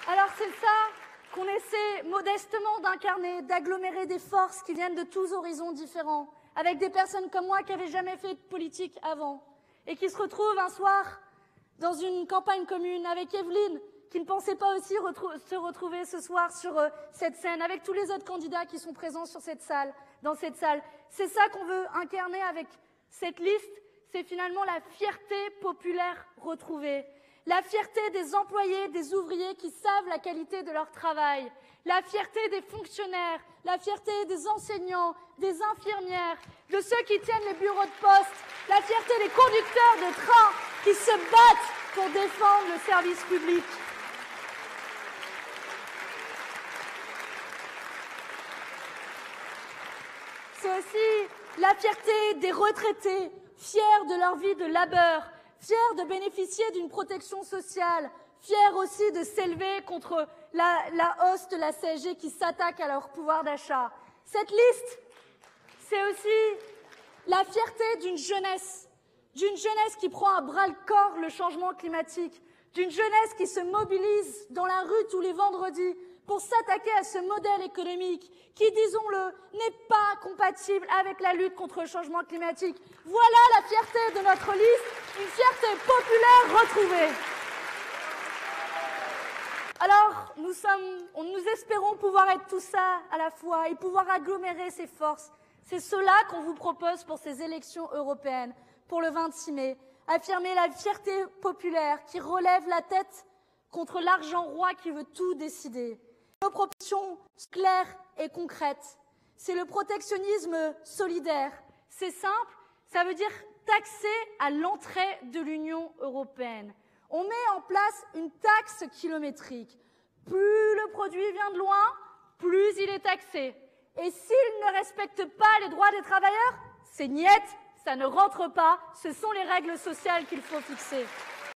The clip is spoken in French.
Alors c'est ça qu'on essaie modestement d'incarner, d'agglomérer des forces qui viennent de tous horizons différents, avec des personnes comme moi qui n'avaient jamais fait de politique avant, et qui se retrouvent un soir dans une campagne commune avec Evelyne, qui ne pensait pas aussi se retrouver ce soir sur cette scène, avec tous les autres candidats qui sont présents dans cette salle. C'est ça qu'on veut incarner avec cette liste, c'est finalement la fierté populaire retrouvée. La fierté des employés, des ouvriers qui savent la qualité de leur travail. La fierté des fonctionnaires, la fierté des enseignants, des infirmières, de ceux qui tiennent les bureaux de poste, la fierté des conducteurs de train qui se battent pour défendre le service public. C'est aussi la fierté des retraités, fiers de leur vie de labeur, fiers de bénéficier d'une protection sociale, fiers aussi de s'élever contre la hausse de la CSG qui s'attaque à leur pouvoir d'achat. Cette liste, c'est aussi la fierté d'une jeunesse qui prend à bras-le-corps le changement climatique, d'une jeunesse qui se mobilise dans la rue tous les vendredis pour s'attaquer à ce modèle économique qui, disons-le, n'est pas compatible avec la lutte contre le changement climatique. Voilà la fierté de notre liste, une fierté populaire retrouvée. Alors, nous espérons pouvoir être tout ça à la fois et pouvoir agglomérer ces forces. C'est cela qu'on vous propose pour ces élections européennes, pour le 26 mai. Affirmer la fierté populaire qui relève la tête contre l'argent roi qui veut tout décider. Nos propositions claires et concrètes. C'est le protectionnisme solidaire. C'est simple, ça veut dire taxer à l'entrée de l'Union européenne. On met en place une taxe kilométrique. Plus le produit vient de loin, plus il est taxé. Et s'il ne respecte pas les droits des travailleurs, c'est niette, ça ne rentre pas, ce sont les règles sociales qu'il faut fixer.